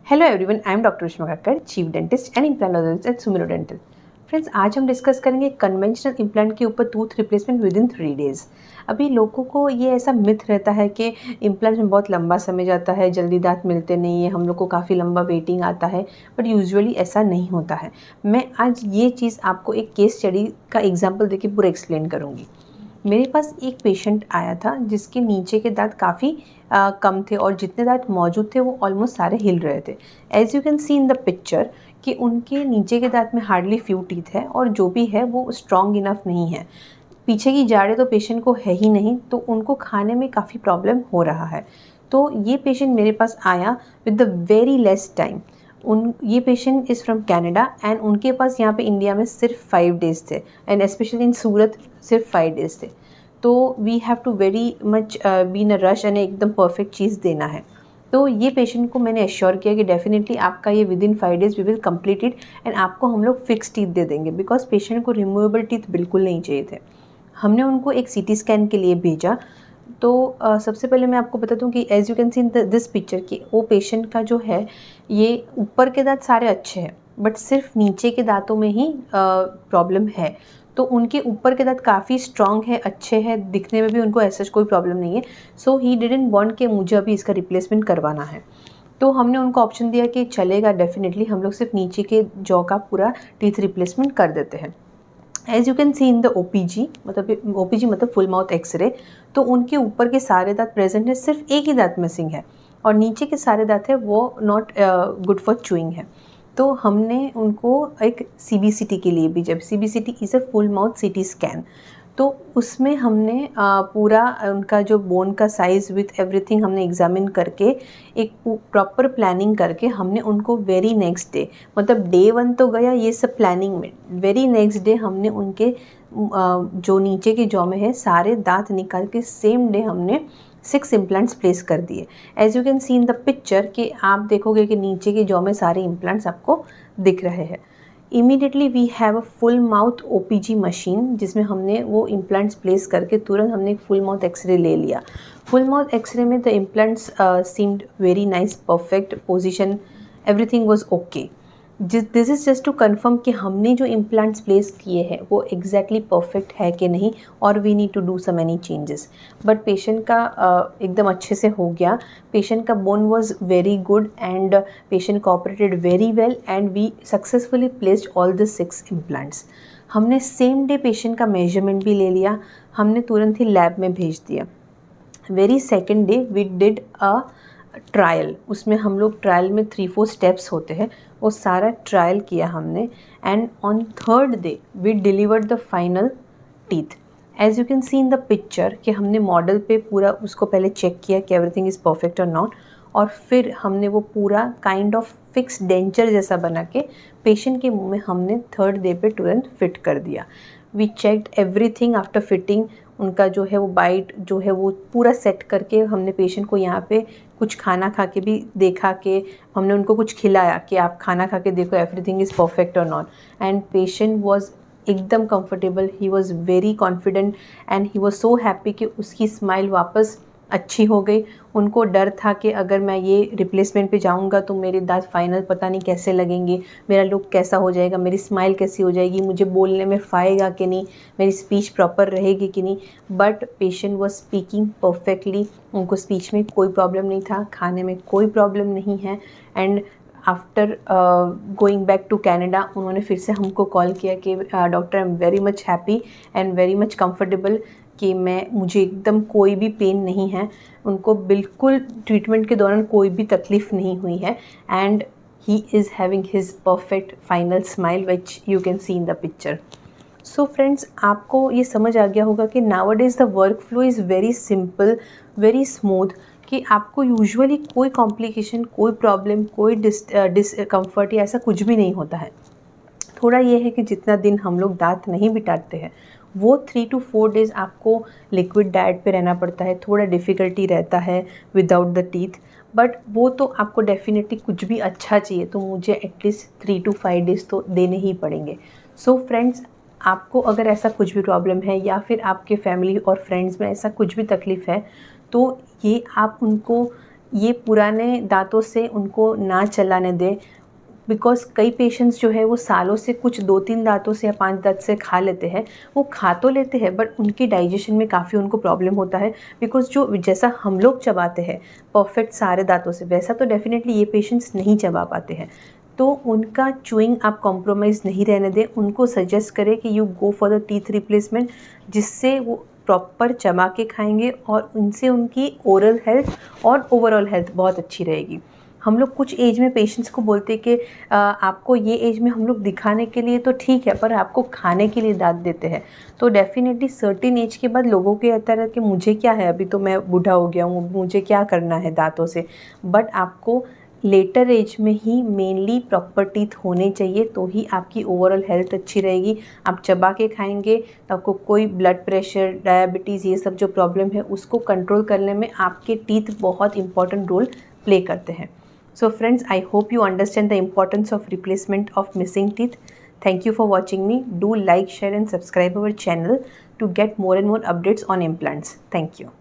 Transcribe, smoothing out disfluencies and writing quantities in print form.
Hello everyone, I am doctor Ushma Kakkar, chief dentist and implantologist at Sumiro dental. Friends, आज हम discuss करेंगे conventional implant के ऊपर tooth replacement within 3 days. अभी लोगों को ये ऐसा मिथ रहता है कि इम्प्लांट में बहुत लंबा समय जाता है, जल्दी दांत मिलते नहीं है, हम लोग को काफ़ी लंबा वेटिंग आता है, बट यूजुअली ऐसा नहीं होता है। मैं आज ये चीज़ आपको एक केस स्टडी का एग्जाम्पल देके पूरा एक्सप्लेन करूँगी। मेरे पास एक पेशेंट आया था जिसके नीचे के दांत काफ़ी कम थे और जितने दांत मौजूद थे वो ऑलमोस्ट सारे हिल रहे थे। As you can see in the picture कि उनके नीचे के दांत में हार्डली फ्यू टीथ है और जो भी है वो स्ट्रॉन्ग इनफ नहीं है। पीछे की जाड़े तो पेशेंट को है ही नहीं, तो उनको खाने में काफ़ी प्रॉब्लम हो रहा है। तो ये पेशेंट मेरे पास आया with the very less time. ये patient is from Canada and उनके पास यहाँ पे इंडिया में सिर्फ 5 डेज़ थे एंड स्पेशली इन सूरत सिर्फ 5 डेज़ थे। तो we have to very much be in a rush and एकदम परफेक्ट चीज़ देना है। तो ये पेशेंट को मैंने एश्योर किया कि डेफिनेटली आपका ये within 5 days we will complete it and आपको हम लोग फिक्स टीथ दे देंगे, बिकॉज पेशेंट को रिमूवेबल टीथ बिल्कुल नहीं चाहिए थे। हमने उनको एक सीटी स्कैन के लिए भेजा। तो सबसे पहले मैं आपको बता दूं कि as you can see in this picture कि वो पेशेंट का जो है, ये ऊपर के दांत सारे अच्छे हैं बट सिर्फ नीचे के दांतों में ही प्रॉब्लम है। तो उनके ऊपर के दांत काफ़ी स्ट्रॉन्ग है, अच्छे हैं, दिखने में भी उनको ऐसा कोई प्रॉब्लम नहीं है। सो ही डिडंट वांट कि मुझे अभी इसका रिप्लेसमेंट करवाना है। तो हमने उनको ऑप्शन दिया कि चलेगा, डेफिनेटली हम लोग सिर्फ नीचे के जॉ का पूरा टीथ रिप्लेसमेंट कर देते हैं। As you can see in the OPG, मतलब ओपीजी मतलब फुल माउथ एक्सरे, तो उनके ऊपर के सारे दांत प्रेजेंट है, सिर्फ एक ही दांत मिसिंग है और नीचे के सारे दांत है वो नॉट गुड फॉर चूइंग है। तो हमने उनको एक सीबीसीटी के लिए भी, जब CBCT is a full mouth CT scan, तो उसमें हमने पूरा उनका जो बोन का साइज़ विथ एवरीथिंग हमने एग्जामिन करके एक प्रॉपर प्लानिंग करके हमने उनको वेरी नेक्स्ट डे, मतलब डे 1 तो गया ये सब प्लानिंग में, वेरी नेक्स्ट डे हमने उनके जो नीचे के जॉ में है सारे दांत निकाल के सेम डे हमने 6 इम्प्लांट्स प्लेस कर दिए। As you can see in the picture कि आप देखोगे कि नीचे के जॉ में सारे इम्प्लांट्स आपको दिख रहे हैं। Immediately we have a full mouth OPG machine जिसमें हमने वो इम्प्लांट्स प्लेस करके तुरंत हमने एक फुल माउथ एक्सरे ले लिया। फुल माउथ एक्सरे में the implants seemed very nice, perfect position, everything was okay. This is just to confirm कि हमने जो इम्प्लांट्स प्लेस किए हैं वो एग्जैक्टली परफेक्ट है कि नहीं, और we need to do some any changes. But patient का एकदम अच्छे से हो गया। पेशेंट का bone was very good and patient cooperated very well and we successfully placed all the 6 implants. हमने सेम डे पेशेंट का मेजरमेंट भी ले लिया, हमने तुरंत ही लैब में भेज दिया। Very second day we did a trial, उसमें हम लोग ट्रायल में 3-4 स्टेप्स होते हैं, वो सारा ट्रायल किया हमने and on third day we delivered the final teeth. As you can see in the picture कि हमने मॉडल पे पूरा उसको पहले चेक किया कि एवरीथिंग इज़ परफेक्ट और नॉट, और फिर हमने वो पूरा काइंड ऑफ फिक्स डेंचर जैसा बना के पेशेंट के मुंह में हमने थर्ड डे पे तुरंत फिट कर दिया। We checked everything after fitting. उनका जो है वो बाइट जो है वो पूरा सेट करके हमने पेशेंट को यहाँ पे कुछ खाना खा के भी देखा कि हमने उनको कुछ खिलाया कि आप खाना खा के देखो एवरीथिंग इज़ परफेक्ट और नॉट, एंड पेशेंट वॉज एकदम comfortable, he was very confident and he was so happy कि उसकी स्माइल वापस अच्छी हो गई। उनको डर था कि अगर मैं ये रिप्लेसमेंट पे जाऊंगा तो मेरे दांत फाइनल पता नहीं कैसे लगेंगे, मेरा लुक कैसा हो जाएगा, मेरी स्माइल कैसी हो जाएगी, मुझे बोलने में फाएगा कि नहीं, मेरी स्पीच प्रॉपर रहेगी कि नहीं। But patient was speaking perfectly, उनको स्पीच में कोई प्रॉब्लम नहीं था, खाने में कोई प्रॉब्लम नहीं है। And after going back to Canada उन्होंने फिर से हमको कॉल किया कि doctor I am very much happy and very much comfortable कि मुझे एकदम कोई भी पेन नहीं है, उनको बिल्कुल ट्रीटमेंट के दौरान कोई भी तकलीफ़ नहीं हुई है and he is having his perfect final smile which you can see in the picture. So friends, आपको ये समझ आ गया होगा कि now days the work flow is very simple, very smooth, कि आपको यूजुअली कोई कॉम्प्लिकेशन, कोई प्रॉब्लम, कोई डिसकम्फर्ट या ऐसा कुछ भी नहीं होता है। थोड़ा ये है कि जितना दिन हम लोग दांत नहीं बिठाते हैं वो 3 to 4 डेज़ आपको लिक्विड डाइट पे रहना पड़ता है, थोड़ा डिफ़िकल्टी रहता है विदाउट द टीथ, बट वो तो आपको डेफिनेटली कुछ भी अच्छा चाहिए तो मुझे एटलीस्ट 3 to 5 डेज़ तो देने ही पड़ेंगे। सो फ्रेंड्स, आपको अगर ऐसा कुछ भी प्रॉब्लम है या फिर आपके फैमिली और फ्रेंड्स में ऐसा कुछ भी तकलीफ़ है तो ये आप उनको ये पुराने दांतों से उनको ना चलाने दें, बिकॉज़ कई पेशेंट्स जो है वो सालों से कुछ 2-3 दाँतों से या 5 दाँत से खा लेते हैं। वो खा तो लेते हैं बट उनकी डाइजेशन में काफ़ी उनको प्रॉब्लम होता है, बिकॉज़ जो जैसा हम लोग चबाते हैं परफेक्ट सारे दाँतों से, वैसा तो डेफ़िनेटली ये पेशेंट्स नहीं चबा पाते हैं। तो उनका च्यूइंग आप कॉम्प्रोमाइज़ नहीं रहने दें, उनको सजेस्ट करें कि you go for the teeth replacement, जिससे वो प्रॉपर चबा के खाएँगे और उनसे उनकी ओरल हेल्थ और ओवरऑल हेल्थ बहुत अच्छी रहेगी। हम लोग कुछ एज में पेशेंट्स को बोलते हैं कि आपको ये एज में हम लोग दिखाने के लिए तो ठीक है, पर आपको खाने के लिए दाँत देते हैं। तो डेफ़िनेटली सर्टेन एज के बाद लोगों को रहता है कि मुझे क्या है, अभी तो मैं बूढ़ा हो गया हूँ, मुझे क्या करना है दाँतों से। बट आपको लेटर एज में ही मेनली प्रॉपर टीथ होने चाहिए, तो ही आपकी ओवरऑल हेल्थ अच्छी रहेगी। आप चबा के खाएँगे तो आपको कोई ब्लड प्रेशर, डायबिटीज़, ये सब जो प्रॉब्लम है उसको कंट्रोल करने में आपके टीथ बहुत इम्पोर्टेंट रोल प्ले करते हैं। So friends, I hope you understand the importance of replacement of missing teeth. Thank you for watching me. Do like, share and subscribe our channel to get more and more updates on implants. Thank you.